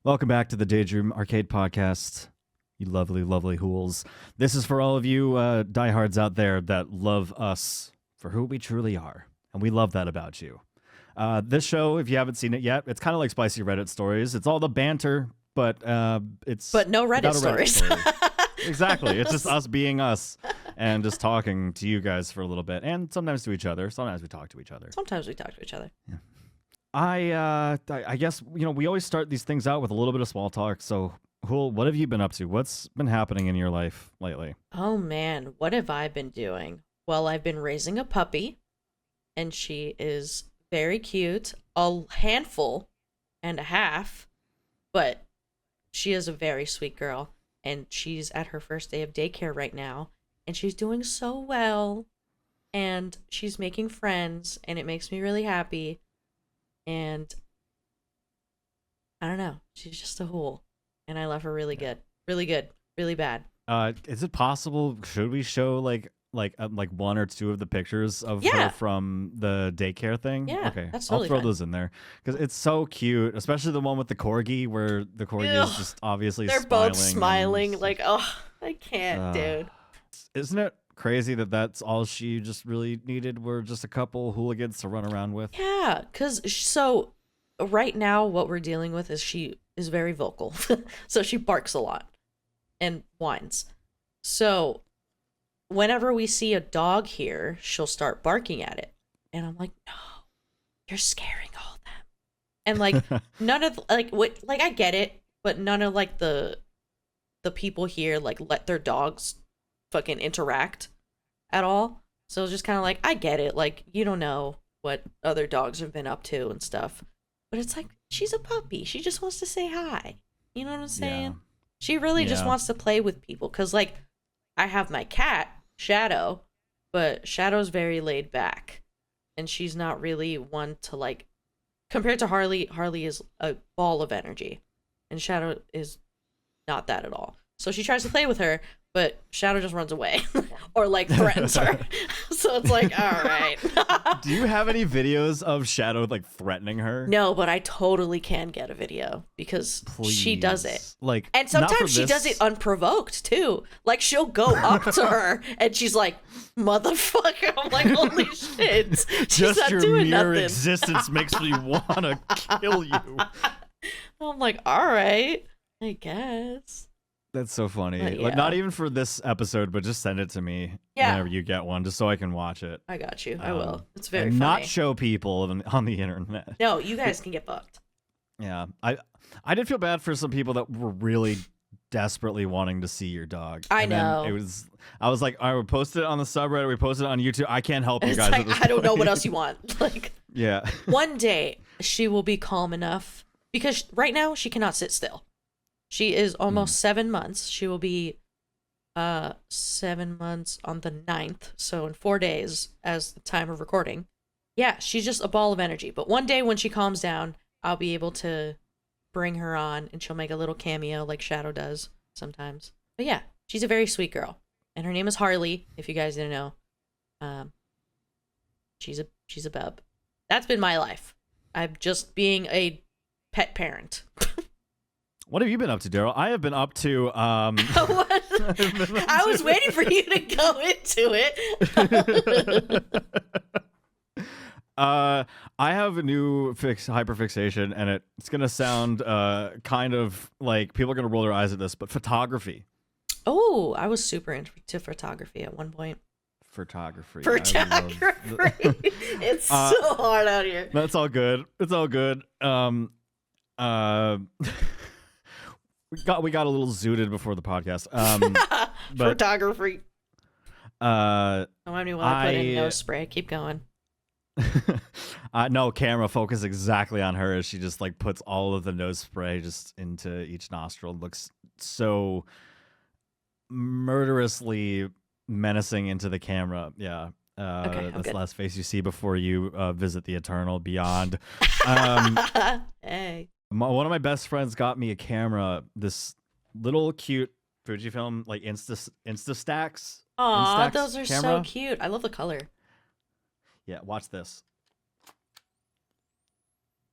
Welcome back to the Daydream Arcade Podcast, you lovely, lovely hools. This is for all of you diehards out there that love us for who we truly are, and we love that about you. This show, if you haven't seen it yet, it's kind of like spicy Reddit stories. It's all the banter, but it's no Reddit stories. Story. Exactly. It's just us being us and just talking to you guys for a little bit, and sometimes to each other. Sometimes we talk to each other. Sometimes we talk to each other. Yeah. I guess, we always start these things out with a little bit of small talk. So, Hool, what have you been up to? What's been happening in your life lately? Oh man, what have I been doing? Well, I've been raising a puppy, and she is very cute, a handful and a half, but she is a very sweet girl, and she's at her first day of daycare right now, and she's doing so well, and she's making friends, and it makes me really happy. And I don't know, she's just a hool, and I love her really good, really bad. Is it possible? Should we show like one or two of the pictures of her from the daycare thing? Yeah, okay, that's I'll totally throw fine. those in there because it's so cute, especially the one with the corgi, where the corgi is just obviously they're both smiling. like, oh, I can't, dude. Isn't it crazy that that's all she just really needed were just a couple hooligans to run around with? Yeah, because so right now what we're dealing with is she is very vocal. So she barks a lot and whines. So whenever we see a dog here, she'll start barking at it. And I'm like, no, you're scaring all of them. And like none of I get it, but none of like the people here like let their dogs fucking interact at all. So it's just kind of like, I get it, like you don't know what other dogs have been up to and stuff, but it's like, she's a puppy, she just wants to say hi, you know what I'm saying? Yeah. She really just wants to play with people, because like I have my cat Shadow, but Shadow's very laid back, and she's not really one to like, compared to Harley is a ball of energy, and Shadow is not that at all. So she tries to play with her, but Shadow just runs away or like threatens her. So it's like, all right. Do you have any videos of Shadow like threatening her? No, but I totally can get a video because she does it. Like, and sometimes she does it unprovoked too. Like she'll go up to her and she's like, motherfucker. I'm like, holy shit. She's just not your doing mere nothing. existence makes me want to kill you. I'm like, all right, I guess. That's so funny. Yeah. Like, not even for this episode, but just send it to me whenever you get one, just so I can watch it. I got you. I will. It's very and funny. not show people on the internet. No, you guys can get booked. Yeah, I did feel bad for some people that were really desperately wanting to see your dog. I know. I was like, I would post it on the subreddit. We posted it on YouTube. I can't help you guys. Like, at this I don't know point. what else you want. Like, yeah. One day she will be calm enough, because right now she cannot sit still. She is almost 7 months. She will be 7 months on the 9th, so in 4 days as the time of recording. Yeah, she's just a ball of energy. But one day when she calms down, I'll be able to bring her on, and she'll make a little cameo like Shadow does sometimes. But yeah, she's a very sweet girl, and her name is Harley, if you guys didn't know. She's a bub. That's been my life. I'm just being a pet parent. What have you been up to, Darryl? I have been up to. I was waiting for you to go into it. I have a new hyperfixation, and it's gonna sound kind of like people are gonna roll their eyes at this, but photography. Oh, I was super into photography at one point. Photography. It's so hard out here. That's all good. It's all good. We got a little zooted before the podcast. But, photography. Remind me while I put in nose spray. Keep going. No, camera focus exactly on her as she just like puts all of the nose spray just into each nostril. Looks so murderously menacing into the camera. Yeah. Okay, that's good. the last face you see before you visit the eternal beyond. Hey. One of my best friends got me a camera, this little cute Fujifilm like Instax. Aw, Instax those are camera. so cute. I love the color. Yeah, watch this.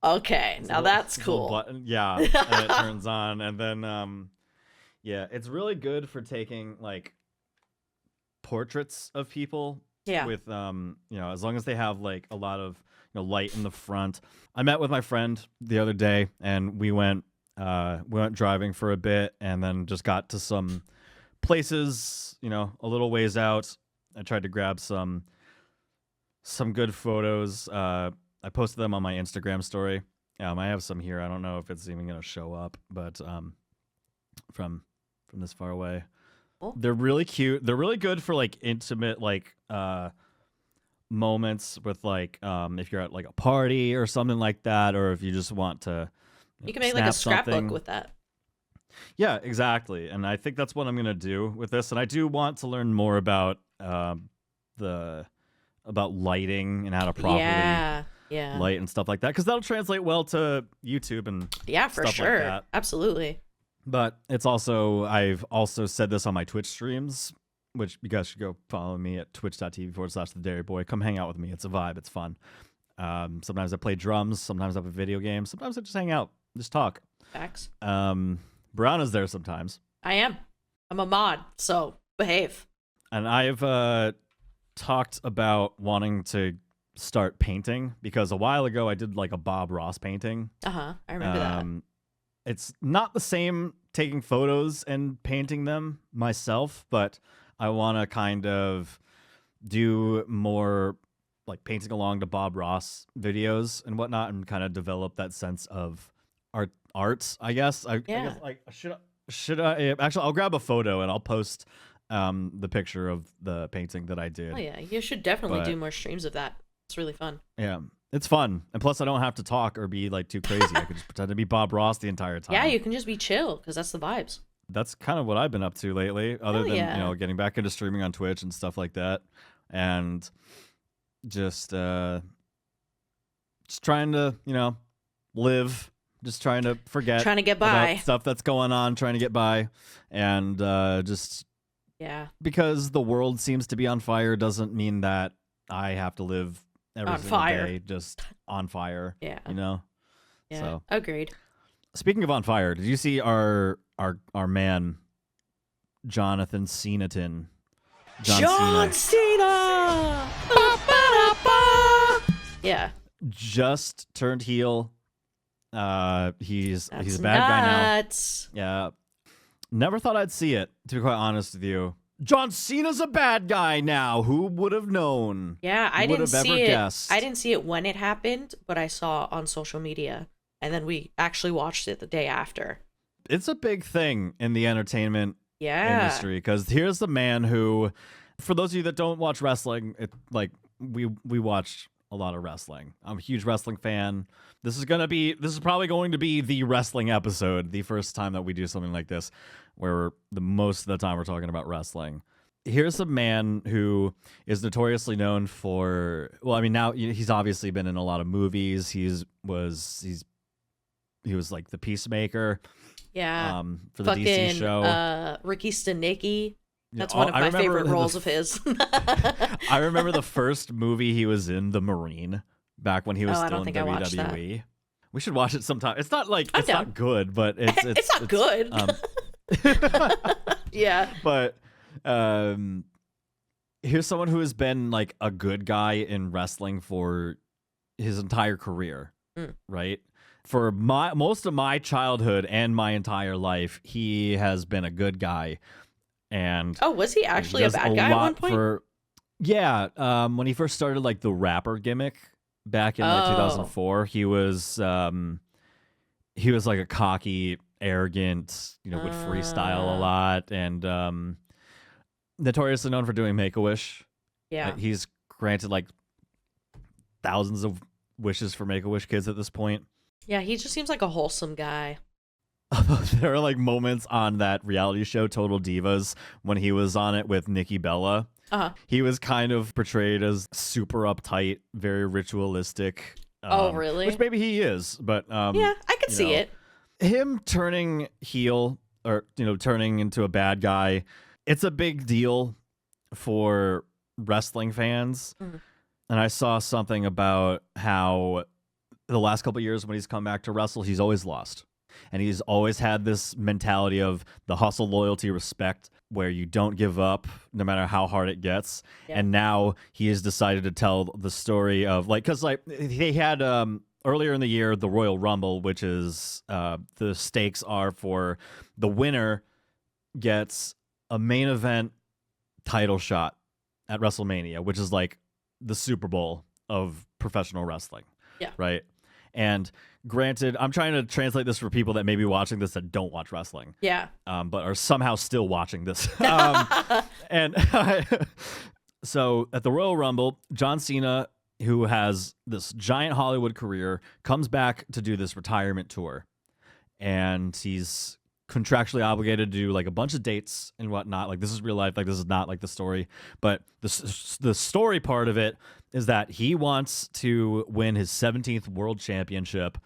Okay, now that's It's a little cool. button, yeah, and it turns on, and then yeah, it's really good for taking like portraits of people Yeah. with as long as they have like a lot of light in the front. I met with my friend the other day, and we went driving for a bit, and then just got to some places a little ways out. I tried to grab some good photos. I posted them on my Instagram story. I have some here. I don't know if it's even gonna show up, but from this far away. Cool. They're really cute. They're really good for like intimate moments with like if you're at like a party or something like that, or if you just want to You can make like a scrapbook something with that. Yeah, exactly. And I think that's what I'm gonna do with this. And I do want to learn more about lighting and how to properly light and stuff like that, because that'll translate well to YouTube and for stuff sure. like that. Absolutely. But it's also, I've also said this on my Twitch streams, which you guys should go follow me at twitch.tv/thedairyboy. Come hang out with me. It's a vibe. It's fun. Sometimes I play drums. Sometimes I play video games. Sometimes I just hang out, just talk. Facts. Brianna's there sometimes. I am. I'm a mod, so behave. And I've talked about wanting to start painting, because a while ago I did like a Bob Ross painting. I remember that. It's not the same taking photos and painting them myself, but I want to kind of do more like painting along to Bob Ross videos and whatnot, and kind of develop that sense of art. I guess. I guess like should I actually? I'll grab a photo and I'll post the picture of the painting that I did. Oh yeah, you should definitely do more streams of that. It's really fun. Yeah. It's fun. And plus I don't have to talk or be like too crazy. I could just pretend to be Bob Ross the entire time. Yeah, you can just be chill, because that's the vibes. That's kind of what I've been up to lately, other than, getting back into streaming on Twitch and stuff like that. And just trying to, live, just trying to forget. Trying to get by. About stuff that's going on, trying to get by. And just because the world seems to be on fire doesn't mean that I have to live every single day just on fire. Yeah. Yeah. So agreed. Speaking of on fire, did you see our man Jonathan Cenaton? John Cena. Yeah. Just turned heel. He's a bad guy now. Yeah. Never thought I'd see it, to be quite honest with you. John Cena's a bad guy now. Who would have known? Yeah, I didn't see it. Guessed? I didn't see it when it happened, but I saw on social media, and then we actually watched it the day after. It's a big thing in the entertainment industry, because here's the man who, for those of you that don't watch wrestling, we watch a lot of wrestling. I'm a huge wrestling fan. This is probably going to be the wrestling episode, the first time that we do something like this, where the most of the time we're talking about wrestling. Here's a man who is notoriously known for, well, I mean, now he's obviously been in a lot of movies. He was like the Peacemaker. Yeah. For the DC show. Ricky Stenicki. That's one of my favorite roles of his. I remember the first movie he was in, The Marine, back when he was still in WWE. We should watch it sometime. It's not like it's not good, but it's not good. Yeah. But here's someone who has been like a good guy in wrestling for his entire career, right? For most of my childhood and my entire life, he has been a good guy. And was he actually a bad guy at one point? When he first started like the rapper gimmick back in like 2004, he was like a cocky, arrogant, would freestyle a lot, and notoriously known for doing Make-A-Wish. Yeah. He's granted like thousands of wishes for Make-A-Wish kids at this point. Yeah, he just seems like a wholesome guy. There are like moments on that reality show Total Divas when he was on it with Nikki Bella. He was kind of portrayed as super uptight, very ritualistic. Oh, really? Which maybe he is, but yeah, I could see it. Him turning heel, or turning into a bad guy, it's a big deal for wrestling fans. And I saw something about how the last couple of years when he's come back to wrestle, he's always lost. And he's always had this mentality of the hustle, loyalty, respect, where you don't give up no matter how hard it gets. Yeah. And now he has decided to tell the story of like, because like they had earlier in the year the Royal Rumble, which is the stakes are for the winner gets a main event title shot at WrestleMania, which is like the Super Bowl of professional wrestling. Yeah. Right. And granted, I'm trying to translate this for people that may be watching this that don't watch wrestling. Yeah. But are somehow still watching this. And so at the Royal Rumble, John Cena, who has this giant Hollywood career, comes back to do this retirement tour. And he's contractually obligated to do like a bunch of dates and whatnot. Like this is real life. Like this is not like the story. But the story part of it is that he wants to win his 17th world championship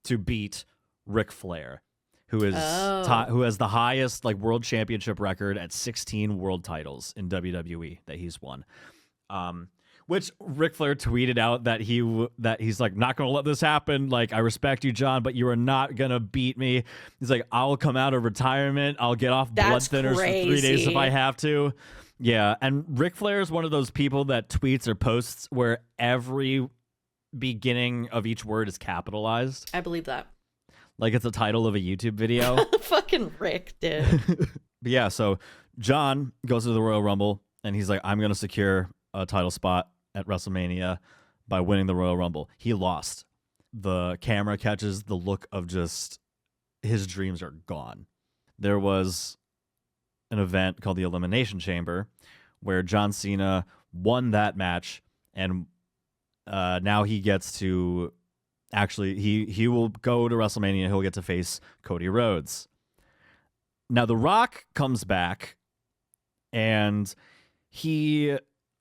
to beat Ric Flair, who is who has the highest like world championship record at 16 world titles in WWE that he's won. Which Ric Flair tweeted out that he's like, not gonna let this happen. Like, I respect you, John, but you are not gonna beat me. He's like, I'll come out of retirement. I'll get off blood thinners for 3 days if I have to. Yeah, and Ric Flair is one of those people that tweets or posts where every beginning of each word is capitalized. I believe that. Like it's a title of a YouTube video. Fucking Rick, dude. But yeah, so John goes to the Royal Rumble and he's like, I'm gonna secure a title spot at WrestleMania by winning the Royal Rumble. He lost. The camera catches the look of just his dreams are gone. There was an event called the Elimination Chamber where John Cena won that match, and now he gets to actually he will go to WrestleMania. He'll get to face Cody Rhodes. Now The Rock comes back, and he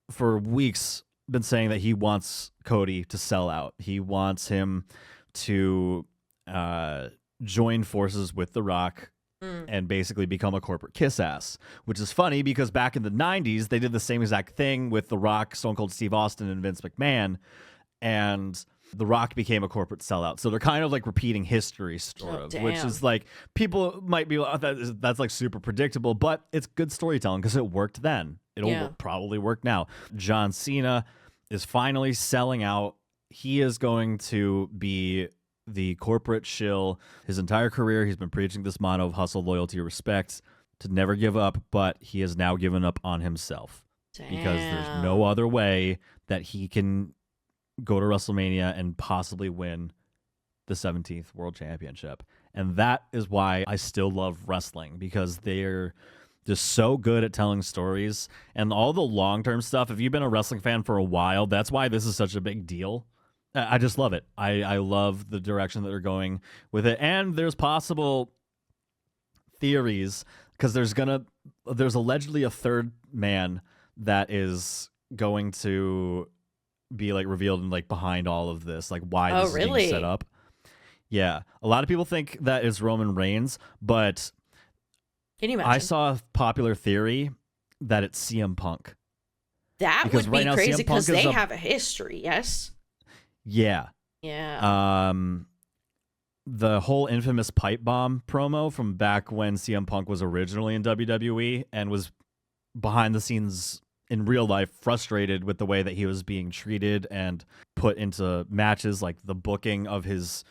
for weeks been saying that he wants Cody to sell out. He wants him to join forces with The Rock and basically become a corporate kiss ass, which is funny because back in the 90s, they did the same exact thing with The Rock, Stone Cold Steve Austin, and Vince McMahon, and The Rock became a corporate sellout. So they're kind of like repeating history, which is like, people might be like, that's like super predictable, but it's good storytelling because it worked then. It'll probably work now. John Cena is finally selling out. He is going to be the corporate shill. His entire career, he's been preaching this motto of hustle, loyalty, respect, to never give up, but he has now given up on himself. Because there's no other way that he can go to WrestleMania and possibly win the 17th World Championship. And that is why I still love wrestling, because they're just so good at telling stories and all the long-term stuff. If you've been a wrestling fan for a while, that's why this is such a big deal. I just love it. I love the direction that they're going with it. And there's possible theories because there's allegedly a third man that is going to be like revealed and like behind all of this, like why this is being set up. Yeah. A lot of people think that it's Roman Reigns, but can you imagine? I saw a popular theory that it's CM Punk. That because would be right crazy because they have have a history, yes? Yeah. Yeah. The whole infamous pipe bomb promo from back when CM Punk was originally in WWE and was behind the scenes in real life frustrated with the way that he was being treated and put into matches, like the booking of his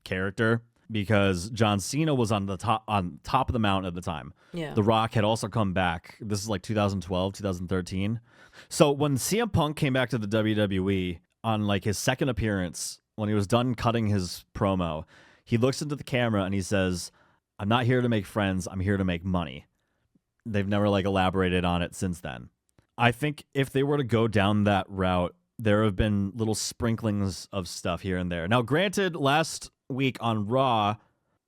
character, because John Cena was on top of the mountain at the time. Yeah. The Rock had also come back. This is like 2012, 2013. So when CM Punk came back to the WWE on like his second appearance, when he was done cutting his promo, he looks into the camera and he says, "I'm not here to make friends. I'm here to make money." They've never like elaborated on it since then. I think if they were to go down that route, there have been little sprinklings of stuff here and there. Now, granted, last week on Raw,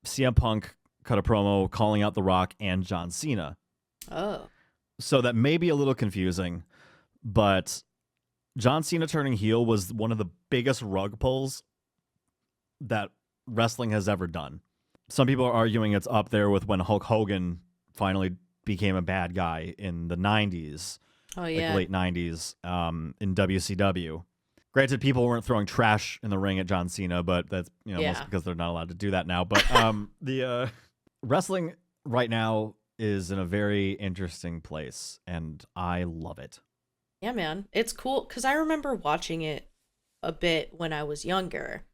CM Punk cut a promo calling out The Rock and John Cena. Oh. So that may be a little confusing, but John Cena turning heel was one of the biggest rug pulls that wrestling has ever done. Some people are arguing it's up there with when Hulk Hogan finally became a bad guy in the 90s. Oh, yeah. Like late 90s in WCW. Granted, people weren't throwing trash in the ring at John Cena, but that's mostly because they're not allowed to do that now. But the wrestling right now is in a very interesting place, and I love it. Yeah, man. It's cool because I remember watching it a bit when I was younger.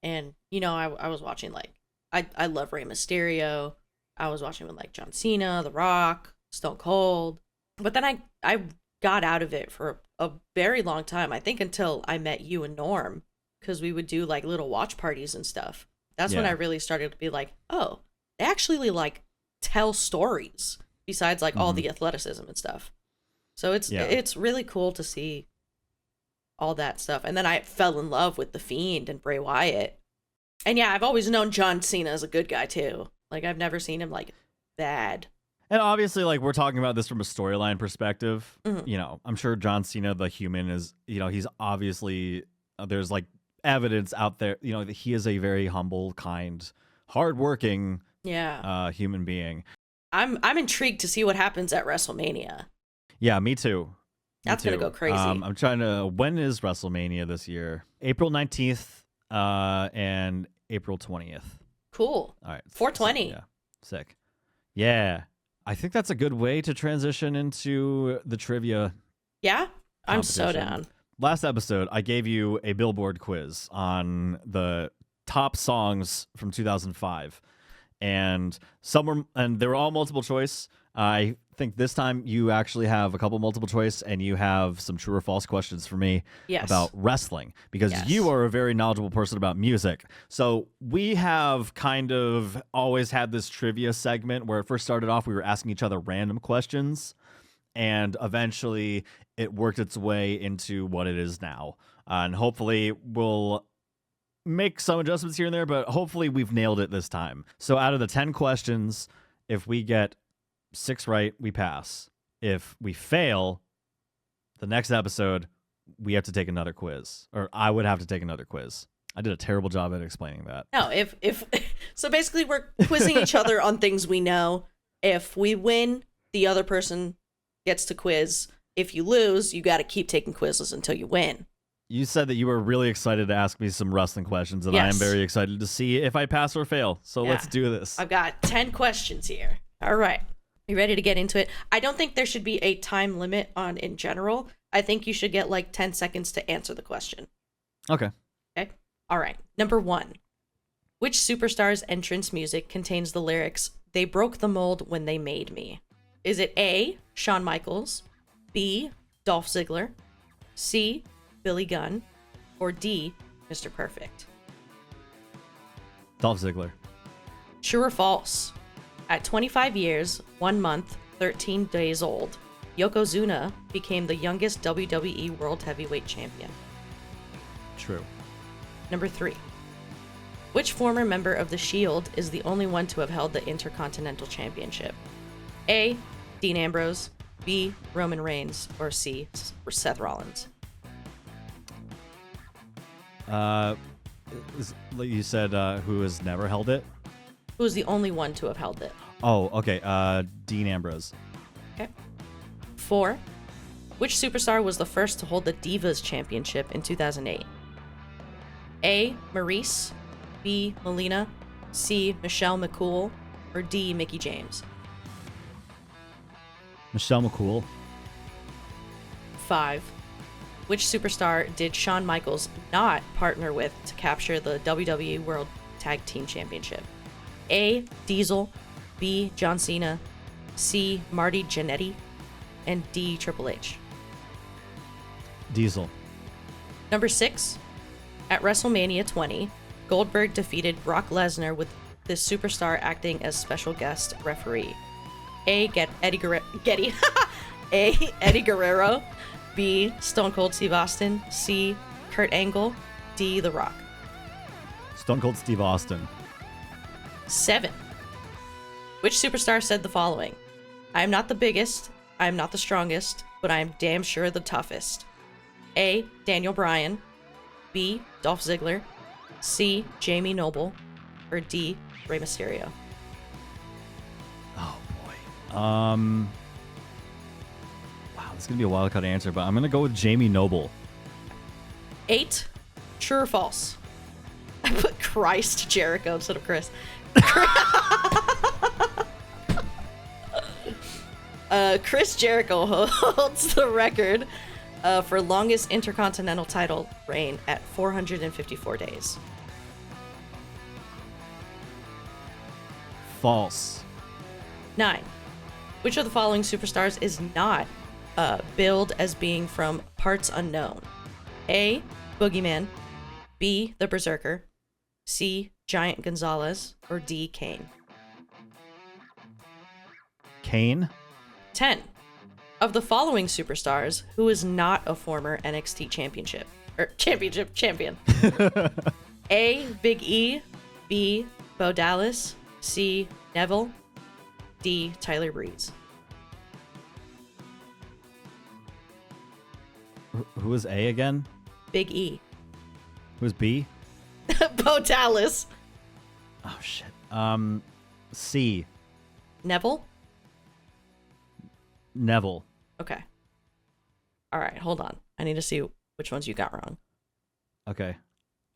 And, I was watching, like, I love Rey Mysterio. I was watching with, like, John Cena, The Rock, Stone Cold. But then I got out of it for a very long time. I think until I met you and Norm, because we would do, like, little watch parties and stuff. That's when I really started to be like, oh, they actually, like, tell stories besides, like, all the athleticism and stuff. So it's really cool to see all that stuff. And then I fell in love with The Fiend and Bray Wyatt. And yeah, I've always known John Cena as a good guy too. Like, I've never seen him, like, bad. And obviously, like, we're talking about this from a storyline perspective. I'm sure John Cena, the human, is, he's obviously, there's, like, evidence out there, that he is a very humble, kind, hardworking human being. I'm intrigued to see what happens at WrestleMania. Yeah, me too. That's going to go crazy. I'm trying to, when is WrestleMania this year? April 19th and April 20th. Cool. All right. 420. Yeah. Sick. Yeah. I think that's a good way to transition into the trivia. Yeah? I'm so down. Last episode, I gave you a Billboard quiz on the top songs from 2005. And they were all multiple choice. I think this time you actually have a couple multiple choice, and you have some true or false questions for me about wrestling, because you are a very knowledgeable person about music. So we have kind of always had this trivia segment where it first started off, we were asking each other random questions, and eventually it worked its way into what it is now. And hopefully we'll make some adjustments here and there, but hopefully we've nailed it this time. So out of the 10 questions, if we get 6 right, we pass. If we fail, the next episode, we have to take another quiz. Or I would have to take another quiz. I did a terrible job at explaining that. No, if so basically we're quizzing each other on things we know. If we win, the other person gets to quiz. If you lose, you got to keep taking quizzes until you win. You said that you were really excited to ask me some wrestling questions, and I am very excited to see if I pass or fail. So let's do this. I've got 10 questions here. All right. You ready to get into it? I don't think there should be a time limit on in general. I think you should get like 10 seconds to answer the question. Okay. Okay. All right. Number 1. Which superstar's entrance music contains the lyrics, "They broke the mold when they made me"? Is it A, Shawn Michaels, B, Dolph Ziggler, C, Billy Gunn, or D, Mr. Perfect? Dolph Ziggler. True or false? At 25 years, 1 month, 13 days old, Yokozuna became the youngest WWE World Heavyweight Champion. True. Number 3. Which former member of The Shield is the only one to have held the Intercontinental Championship? A, Dean Ambrose, B, Roman Reigns, or C, Seth Rollins? You said who has never held it? Who is the only one to have held it? Oh, okay. Dean Ambrose. Okay. 4. Which superstar was the first to hold the Divas Championship in 2008? A, Maurice, B, Melina, C, Michelle McCool, or D, Mickie James? Michelle McCool. 5. Which superstar did Shawn Michaels not partner with to capture the WWE World Tag Team Championship? A, Diesel, B, John Cena, C, Marty Jannetty, and D, Triple H? Diesel. Number 6. At WrestleMania 20, Goldberg defeated Brock Lesnar with this superstar acting as special guest referee. A, Eddie Guerrero, B, Stone Cold Steve Austin, C, Kurt Angle, D, The Rock? Stone Cold Steve Austin. 7. Which superstar said the following? "I am not the biggest, I am not the strongest, but I am damn sure the toughest"? A, Daniel Bryan, B, Dolph Ziggler, C, Jamie Noble, or D, Rey Mysterio? Oh boy. Wow, this is gonna be a wild card answer, but I'm gonna go with Jamie Noble. 8. True or false? I put Christ Jericho instead of Chris. Chris Jericho holds the record for longest intercontinental title reign at 454 days. False. 9. Which of the following superstars is not billed as being from parts unknown? A. Boogeyman. B. The Berserker. C. Giant Gonzalez. Or D. Kane. Kane? 10. Of the following superstars, who is not a former NXT champion? A. Big E. B. Bo Dallas. C. Neville. D. Tyler Breeze. Who was A again? Big E. Who was B? Bo Dallas. Oh, shit. C. Neville? Neville. Okay. All right, hold on. I need to see which ones you got wrong. Okay.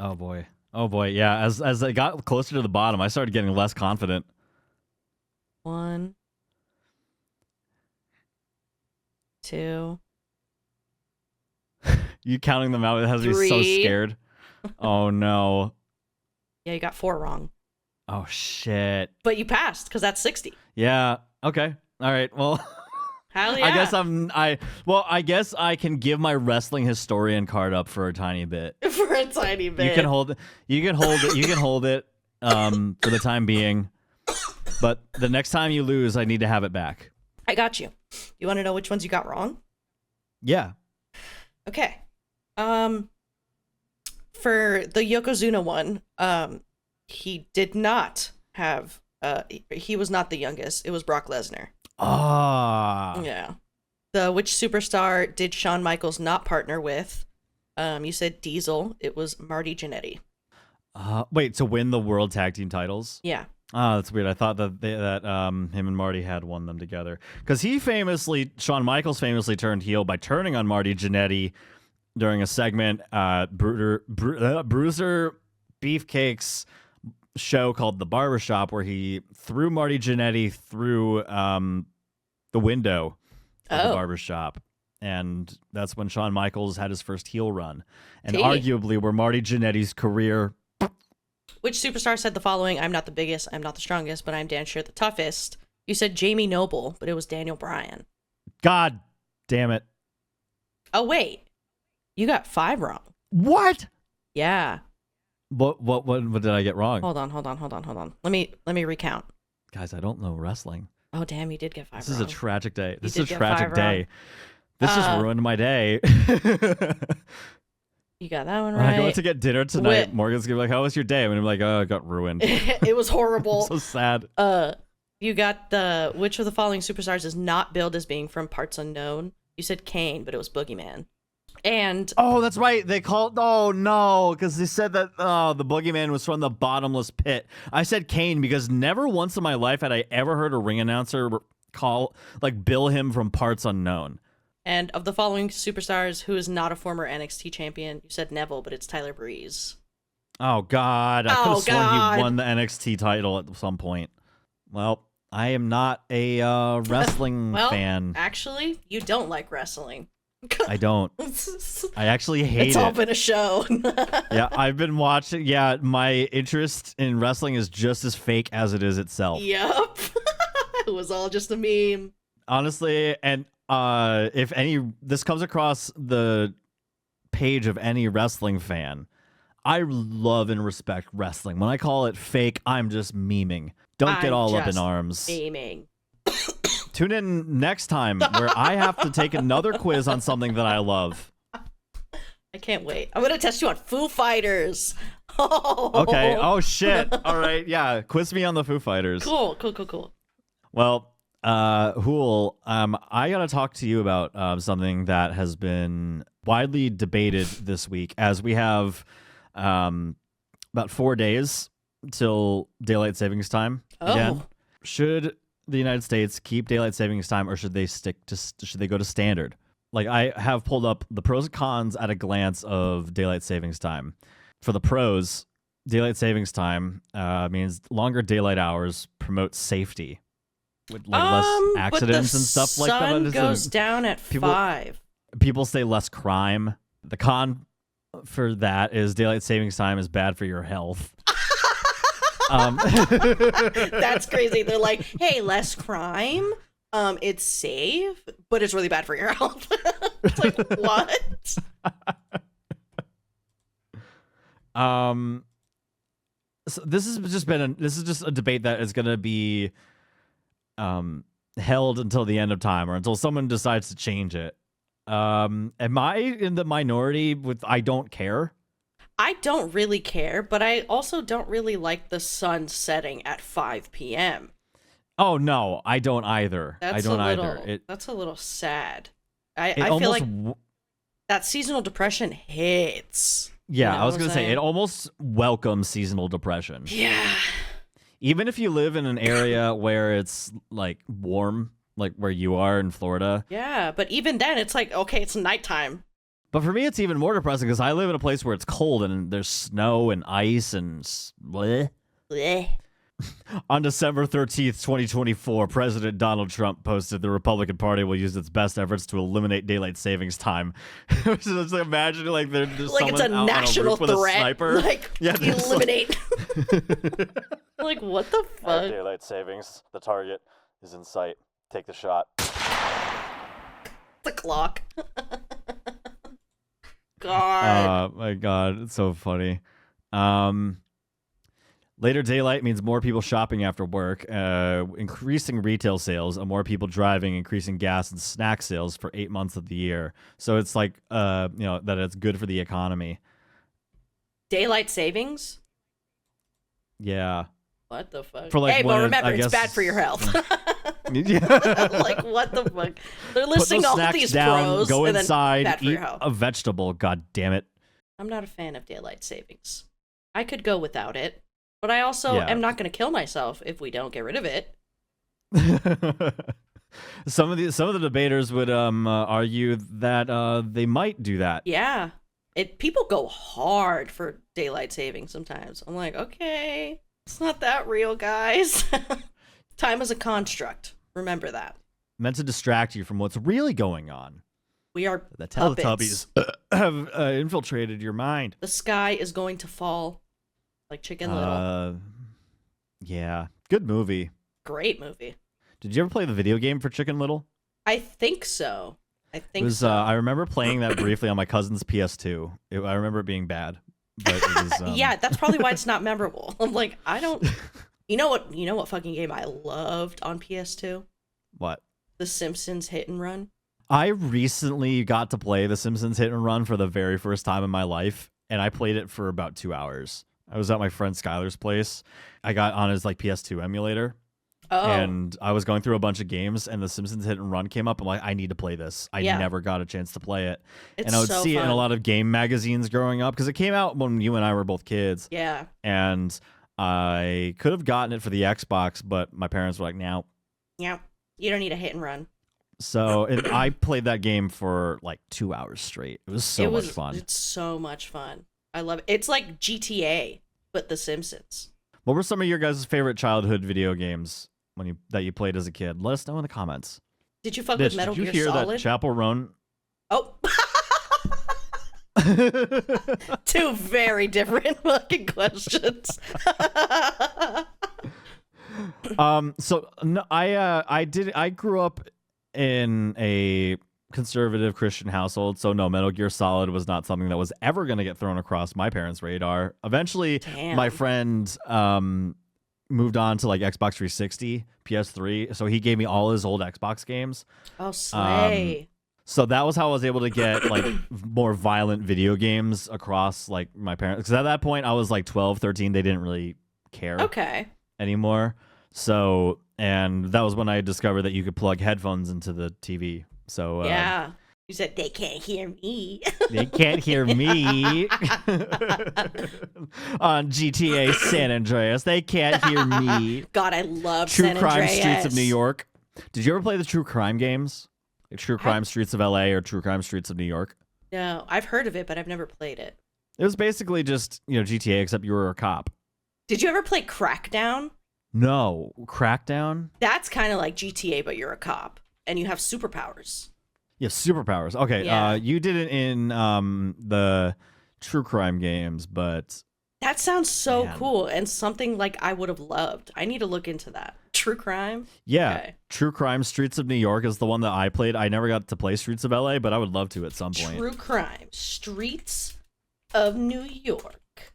Oh, boy. Oh, boy. Yeah, as I got closer to the bottom, I started getting less confident. 1, 2. You counting them out, it has me 3. so scared. Oh, no. Yeah, you got 4 wrong. Oh, shit. But you passed, because that's 60. Yeah. Okay. All right. Well, Hell yeah. I guess I can give my wrestling historian card up for a tiny bit. For a tiny bit. You can hold it. You can hold it for the time being. But the next time you lose, I need to have it back. I got you. You want to know which ones you got wrong? Yeah. Okay. For the Yokozuna one, he did not have, he was not the youngest. It was Brock Lesnar. Ah. Yeah. Which superstar did Shawn Michaels not partner with? You said Diesel. It was Marty Jannetty. Wait, to win the World Tag Team titles? Yeah. Oh, that's weird. I thought that him and Marty had won them together. Because Shawn Michaels famously turned heel by turning on Marty Jannetty during a segment, Bruiser Beefcake's show called The Barbershop, where he threw Marty Jannetty through the window of the barbershop. And that's when Shawn Michaels had his first heel run. And arguably where Marty Jannetty's career... Which superstar said the following? I'm not the biggest, I'm not the strongest, but I'm damn sure the toughest. You said Jamie Noble, but it was Daniel Bryan. God damn it. Oh, wait. You got 5 wrong. What? Yeah. What did I get wrong? Hold on. Let me recount. Guys, I don't know wrestling. Oh, damn, you did get 5 wrong. This is a tragic day. This You is did a get 5 tragic day. wrong. This just ruined my day. You got that one When I go right. out to get dinner tonight, Morgan's gonna be like, "How was your day?" And I'm like, "Oh, it got ruined." It was horrible. I'm so sad. You got which of the following superstars is not billed as being from parts unknown? You said Kane, but it was Boogeyman. And oh, that's right. They called. Oh no, because they said that the Boogeyman was from the bottomless pit. I said Kane because never once in my life had I ever heard a ring announcer bill him from parts unknown. And of the following superstars, who is not a former NXT champion? You said Neville, but it's Tyler Breeze. Oh God, I could have sworn he won the NXT title at some point. Well, I am not a wrestling fan. Actually, you don't like wrestling. I don't. I actually hate it. It's all been a show. Yeah, I've been watching. Yeah, my interest in wrestling is just as fake as it is itself. Yep. It was all just a meme. Honestly, and if this comes across the page of any wrestling fan, I love and respect wrestling. When I call it fake, I'm just memeing. Don't get all up in arms. Memeing. Tune in next time where I have to take another quiz on something that I love. I can't wait. I'm going to test you on Foo Fighters. Okay. Oh, shit. All right. Yeah. Quiz me on the Foo Fighters. Cool. Well, Hool, I got to talk to you about something that has been widely debated this week, as we have about 4 days till daylight savings time again. Should the United States keep daylight savings time, or should they go to standard? like I have pulled up the pros and cons at a glance of daylight savings time. For the pros, daylight savings time means longer daylight hours promotes safety with like less accidents and stuff like that. Sun goes down at 5. People say less crime. The con for that is daylight savings time is bad for your health. That's crazy. They're like, hey, less crime. It's safe, but it's really bad for your health. It's like, what? So this is just a debate that is going to be held until the end of time or until someone decides to change it. Am I in the minority with I don't care? I don't really care, but I also don't really like the sun setting at 5 p.m. Oh no, I don't either. That's a little sad. I feel like that seasonal depression hits. Yeah, you know I was going to say, it almost welcomes seasonal depression. Yeah. Even if you live in an area where it's, like, warm, like where you are in Florida. Yeah, but even then, it's like, okay, it's nighttime. But for me, it's even more depressing because I live in a place where it's cold and there's snow and ice and... Bleh. Bleh. On December 13th, 2024, President Donald Trump posted the Republican Party will use its best efforts to eliminate daylight savings time. Just imagine like there's like it's a national threat. With a sniper. Like eliminate. Like what the fuck? Daylight savings. The target is in sight. Take the shot. The clock. God. Oh my God, it's so funny. Later daylight means more people shopping after work, increasing retail sales, and more people driving, increasing gas and snack sales for 8 months of the year. So it's like, that it's good for the economy. Daylight savings? Yeah. What the fuck? For like hey, but remember, it's bad for your health. Like, what the fuck? They're listing all these pros. Go inside, bad for eat your health. a vegetable. God damn it. I'm not a fan of daylight savings. I could go without it. But I also am not going to kill myself if we don't get rid of it. Some of the debaters would argue that they might do that. Yeah, people go hard for daylight saving sometimes. I'm like, okay, it's not that real, guys. Time is a construct. Remember that. Meant to distract you from what's really going on. We are the Teletubbies have infiltrated your mind. The sky is going to fall. Like Chicken Little. Yeah. Good movie. Great movie. Did you ever play the video game for Chicken Little? I think so. I remember playing that briefly on my cousin's PS2. I remember it being bad. But it was, yeah, that's probably why it's not memorable. I'm like, I don't... You know what fucking game I loved on PS2? What? The Simpsons Hit and Run. I recently got to play The Simpsons Hit and Run for the very first time in my life, and I played it for about 2 hours. I was at my friend Skylar's place. I got on his like PS2 emulator. Oh. And I was going through a bunch of games and the Simpsons Hit and Run came up. I'm like, I need to play this. I never got a chance to play it. And I would see it in a lot of game magazines growing up because it came out when you and I were both kids. Yeah. And I could have gotten it for the Xbox, but my parents were like, no. Yeah. You don't need a hit and run. So I played that game for like 2 hours straight. It was so much fun. It's so much fun. I love it. It's like GTA, but The Simpsons. What were some of your guys' favorite childhood video games that you played as a kid? Let us know in the comments. Did you fuck with Metal Gear Solid? Did you hear that Chappell Roan? Oh. 2 very different fucking questions. So no, I grew up in a conservative Christian household, so no, Metal Gear Solid was not something that was ever going to get thrown across my parents' radar. Eventually, my friend moved on to like Xbox 360, PS3, so he gave me all his old Xbox games. Oh, slay. So that was how I was able to get like more violent video games across like my parents. Because at that point, I was like 12, 13. They didn't really care anymore. So, and that was when I discovered that you could plug headphones into the TV. So yeah, you said they can't hear me. They can't hear me on GTA San Andreas. They can't hear me. God, I love True San Andreas. Crime Streets of New York. Did you ever play the True Crime games? Like True Crime Streets of LA or True Crime Streets of New York. No, I've heard of it, but I've never played it. It was basically just, GTA, except you were a cop. Did you ever play Crackdown? No. Crackdown? That's kind of like GTA, but you're a cop and you have superpowers. Yeah, superpowers. Okay, Yeah. You did it in the True Crime games, but... That sounds so Man. cool and something like I would have loved. I need to look into that. True Crime? Yeah, Okay. True Crime Streets of New York is the one that I played. I never got to play Streets of LA, but I would love to at some point. True Crime Streets of New York.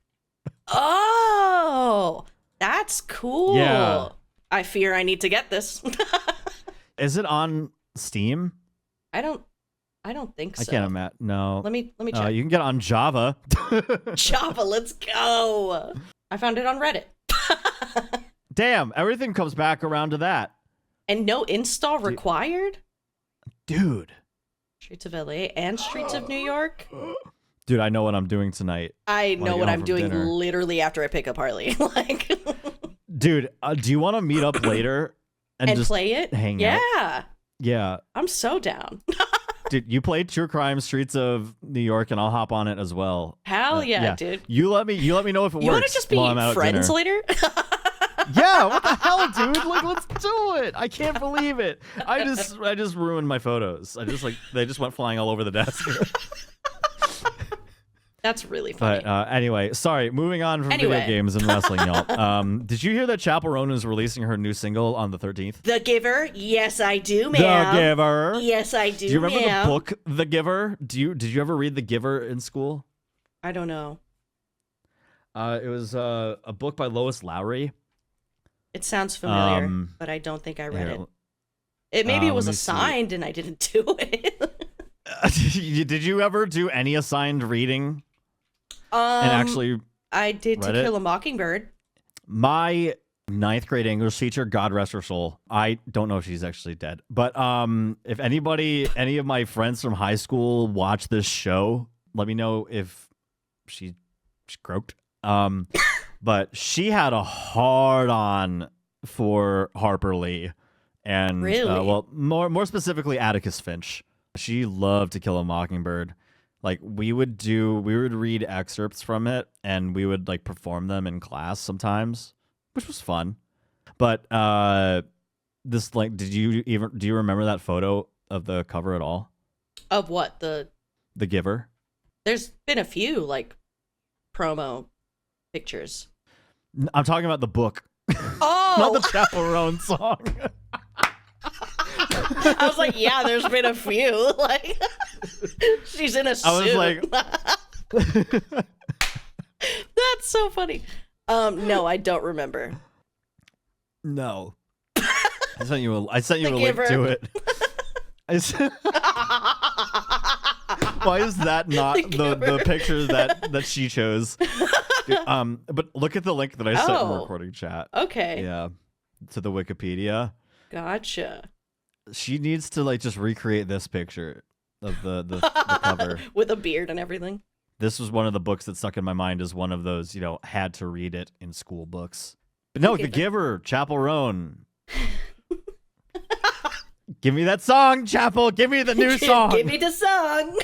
Oh, that's cool. Yeah. I fear I need to get this. Is it on Steam? I don't think so. I can't imagine. No. Let me check. You can get it on Java. Java, let's go. I found it on Reddit. Damn, everything comes back around to that. And no install required? Dude. Streets of LA and Streets of New York? Dude, I know what I'm doing tonight. I When know I what get home I'm from doing dinner. literally after I pick up Harley. Like Dude, do you want to meet up later and just play it? hang Yeah. out? Yeah. I'm so down. Dude, you play True Crime Streets of New York and I'll hop on it as well. Hell yeah, dude. You let me know if it You want works. to just be while I'm out at friends dinner. later? Yeah, what the hell, dude? Like, let's do it. I can't believe it. I just ruined my photos. They just went flying all over the desk. That's really funny. But anyway, sorry. Moving on from video games and wrestling, y'all. Did you hear that Chappell Roan is releasing her new single on the 13th? The Giver? Yes, I do, ma'am. The Giver. Yes, I do, Do you remember ma'am. the book The Giver? Did you ever read The Giver in school? I don't know. It was a book by Lois Lowry. It sounds familiar, but I don't think I read it. Maybe it was let me see. assigned and I didn't do it. Did you ever do any assigned reading? And actually, I did To read it? Kill a Mockingbird. My 9th grade English teacher, God rest her soul. I don't know if she's actually dead, but if any of my friends from high school watch this show, let me know if she croaked. But she had a hard on for Harper Lee, and Really? more specifically Atticus Finch. She loved To Kill a Mockingbird. Like we would read excerpts from it and we would like perform them in class sometimes, which was fun. But this like do you remember that photo of the cover at all? Of what? The Giver? There's been a few like promo pictures. I'm talking about the book, Oh, not the Chappell Roan song. I was like, yeah, there's been a few. Like, she's in a suit. I was like, That's so funny. No, I don't remember. no. I sent you a link Giver. to it. Why is that not the picture that she chose? But look at the link that I sent in the recording chat. Okay. Yeah, to the Wikipedia. Gotcha. She needs to like just recreate this picture of the cover. With a beard and everything. This was one of the books that stuck in my mind as one of those, had to read it in school books. But no, The Giver, Chappell Roan. Give me that song, Chappell. Give me the new song. Give me the song.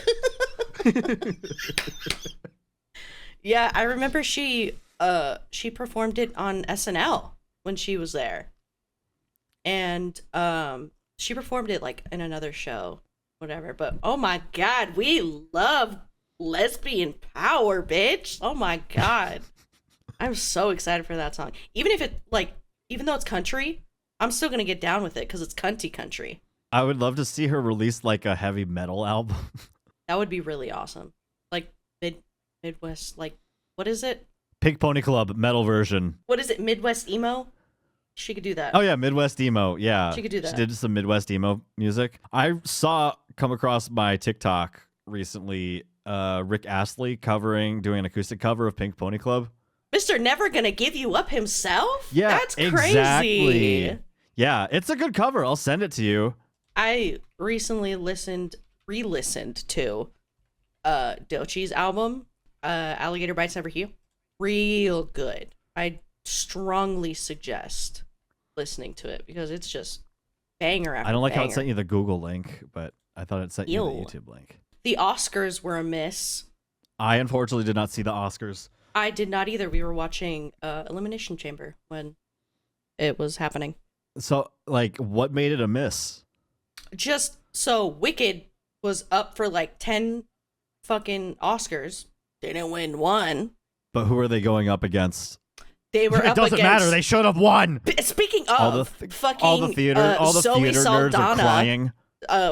Yeah, I remember she performed it on SNL when she was there. And she performed it like in another show, whatever. But oh my god, we love lesbian power, bitch. Oh my god. I'm so excited for that song. Even though it's country, I'm still gonna get down with it because it's cunty country. I would love to see her release like a heavy metal album. That would be really awesome. Like Midwest, like what is it? Pink Pony Club metal version. What is it? Midwest emo? She could do that. Oh yeah, Midwest emo. Yeah, She could do that. She did some Midwest emo music. I come across my TikTok recently. Rick Astley doing an acoustic cover of Pink Pony Club. Mr. Never Gonna Give You Up himself? Yeah, That's crazy. exactly. Yeah, it's a good cover. I'll send it to you. I recently re-listened to Doechii's album, Alligator Bites Never Heal. Real good. I strongly suggest listening to it because it's just banger after I don't like how it banger. sent you the Google link, but I thought it sent you the Ew. YouTube link. The Oscars were a miss. I unfortunately did not see the Oscars. I did not either. We were watching Elimination Chamber when it was happening. So, like, what made it a miss? Just so Wicked was up for like 10 fucking Oscars. Didn't win one. But who are they going up against? They were It up doesn't against... matter. They should have won. Speaking of, All the Zoe theater nerds are Saldana, crying.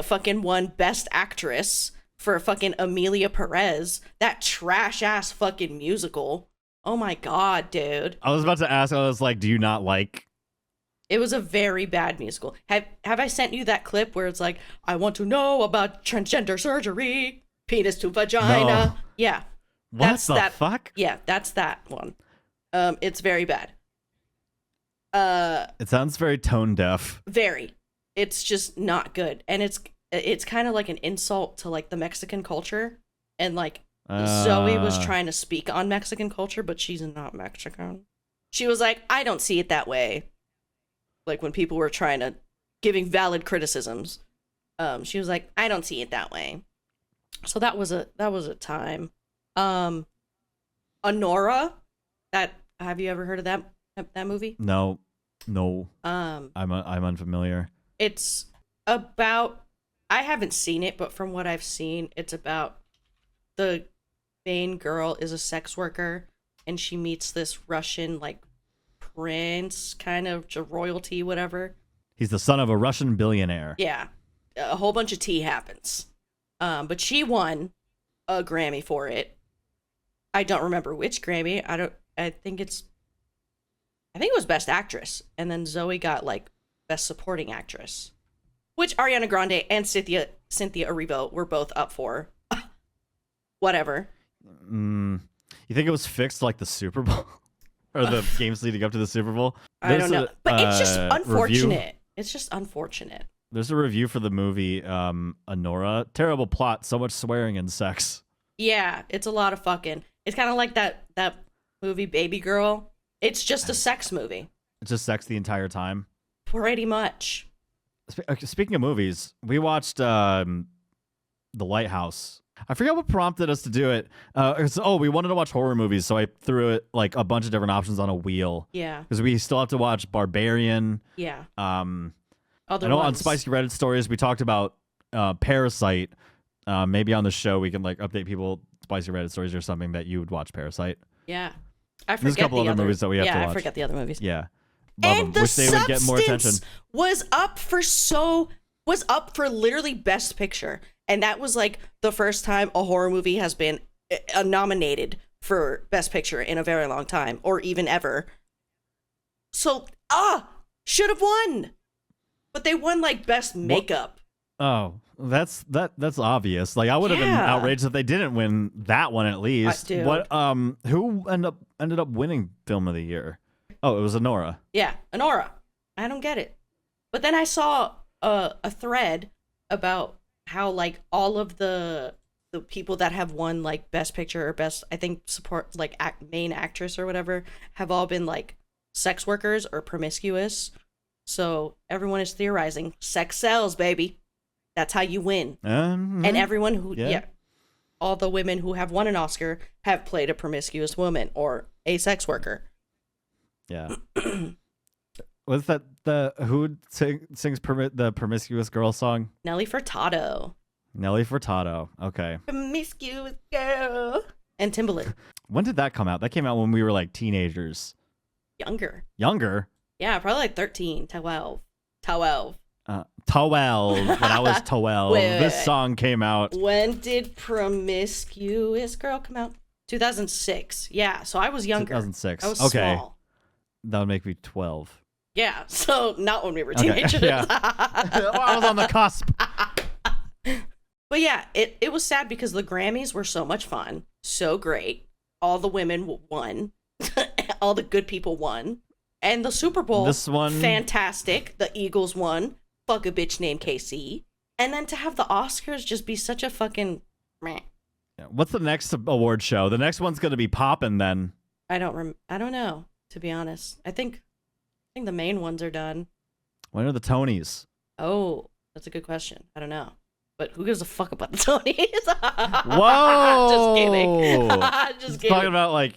fucking won Best Actress for fucking Amelia Perez. That trash ass fucking musical. Oh my god, dude. I was about to ask. I was like, do you not like? It was a very bad musical. Have I sent you that clip where it's like, I want to know about transgender surgery, penis to vagina? No. Yeah. What the fuck? Yeah, that's that one. It's very bad. It sounds very tone deaf. Very. It's just not good. And it's kind of like an insult to like the Mexican culture. And like Zoe was trying to speak on Mexican culture, but she's not Mexican. She was like, I don't see it that way. Like when people were giving valid criticisms, she was like, I don't see it that way. So that was a time. Honora, have you ever heard of that movie? No. I'm unfamiliar. It's about, I haven't seen it, but from what I've seen, it's about the main girl is a sex worker and she meets this Russian like prince, kind of royalty, whatever. He's the son of a Russian billionaire. Yeah. A whole bunch of tea happens. But she won a Grammy for it. I don't remember which Grammy. I think it was Best Actress. And then Zoe got like Best Supporting Actress, which Ariana Grande and Cynthia Erivo were both up for. Whatever. You think it was fixed like the Super Bowl? Or the games leading up to the Super Bowl? I don't know. But it's just unfortunate. Review. It's just unfortunate. There's a review for the movie Honora. Terrible plot, so much swearing and sex. Yeah, it's a lot of fucking. It's kind of like that movie Baby Girl. It's just a sex movie. It's just sex the entire time. Pretty much. Speaking of movies, we watched The Lighthouse. I forget what prompted us to do it. We wanted to watch horror movies, so I threw it like a bunch of different options on a wheel. Yeah. Because we still have to watch Barbarian. Yeah. I know on Spicy Reddit Stories we talked about Parasite. Maybe on the show we can like update people. Spicy Reddit Stories or something that you would watch Parasite. Yeah. I forget There's a couple other movies that we have to watch. Yeah, I forget the other movies. Yeah. And the wish they would get more attention. Substance was up for literally Best Picture. And that was like the first time a horror movie has been nominated for Best Picture in a very long time, or even ever. So, should have won. But they won like Best Makeup. Oh, that's obvious. Like I would have been outraged if they didn't win that one at least. What who ended up winning Film of the Year? Oh, it was Honora. Yeah, Honora. I don't get it. But then I saw a thread about how like all of the people that have won like Best Picture or Best, I think, support like main actress or whatever, have all been like sex workers or promiscuous. So everyone is theorizing sex sells, baby. That's how you win. And everyone who all the women who have won an Oscar have played a promiscuous woman or a sex worker. Yeah. Was that who sings the Promiscuous Girl song? Nelly Furtado. Nelly Furtado. Okay. Promiscuous girl. And Timbaland. When did that come out? That came out when we were like teenagers. Younger. Yeah, probably like 13, 12. 12. When I was 12. This song came out. When did Promiscuous Girl come out? 2006. Yeah, so I was younger. 2006. I was okay. small. That would make me 12. Yeah, so not when we were teenagers. Okay. Yeah. I was on the cusp. But yeah, it was sad because the Grammys were so much fun, so great. All the women won. All the good people won. And the Super Bowl, this one, fantastic. The Eagles won. Fuck a bitch named KC. And then to have the Oscars just be such a fucking meh. What's the next award show? The next one's going to be popping then. I don't know, to be honest. I think the main ones are done. When are the Tonys? Oh, that's a good question. I don't know. But who gives a fuck about the Tonys? Whoa! Just kidding. Just kidding.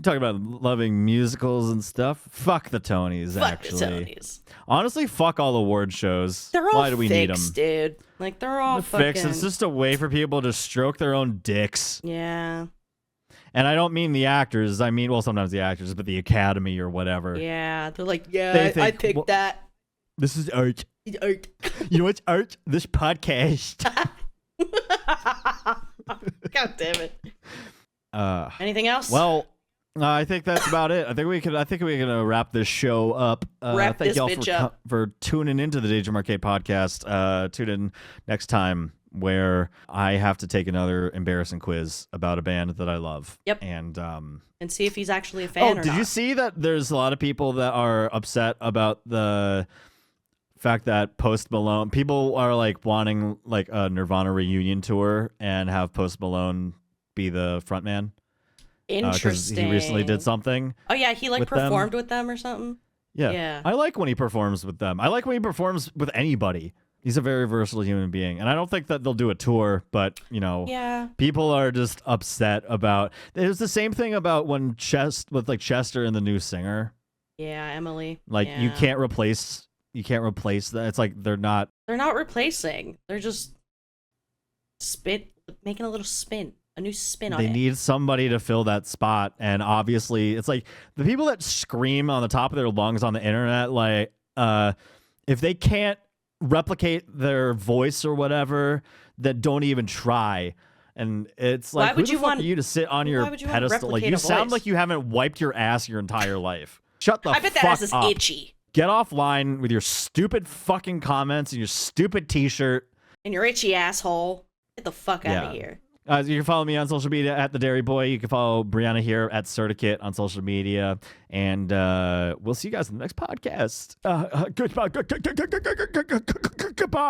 Talking about loving musicals and stuff. Fuck the Tonys, Fuck actually. the Tonys. Honestly, fuck all award shows. They're all Why do we need them? fixed, dude. Like, they're all Fixed. fucking... It's just a way for people to stroke their own dicks. Yeah. And I don't mean the actors. I mean, well, sometimes the actors, but the Academy or whatever. Yeah. They're like, yeah, They think, I picked that. This is art. It's art. You know what's art? This podcast. God damn it. Anything else? Well, I think that's about it. I think we can wrap this show up. Wrap thank this y'all bitch up. for tuning into the Daydream Arcade podcast. Tune in next time where I have to take another embarrassing quiz about a band that I love. Yep. And see if he's actually a fan or not. Did you see that there's a lot of people that are upset about the fact that Post Malone, people are like wanting like a Nirvana reunion tour and have Post Malone be the frontman? Interesting. He recently did something. Oh yeah, he like with performed them. with them or something. Yeah. I like when he performs with them. I like when he performs with anybody. He's a very versatile human being. And I don't think that they'll do a tour, but, Yeah. people are just upset about... It was the same thing about when Chester and the new singer. Yeah, Emily. Like, yeah. you can't replace that. It's like they're not replacing. They're just making a little spin. A new spin on it. They need somebody to fill that spot. And obviously, it's like the people that scream on the top of their lungs on the internet, like, if they can't replicate their voice or whatever, then don't even try. And it's like, who the fuck are you to sit on your pedestal? Like, you sound like you haven't wiped your ass your entire life. Shut the fuck up. I bet that ass is itchy. Get offline with your stupid fucking comments and your stupid t-shirt. And your itchy asshole. Get the fuck out of here. You can follow me on social media at The Dairy Boy. You can follow Brianna here at Certicate on social media. And we'll see you guys in the next podcast. Goodbye.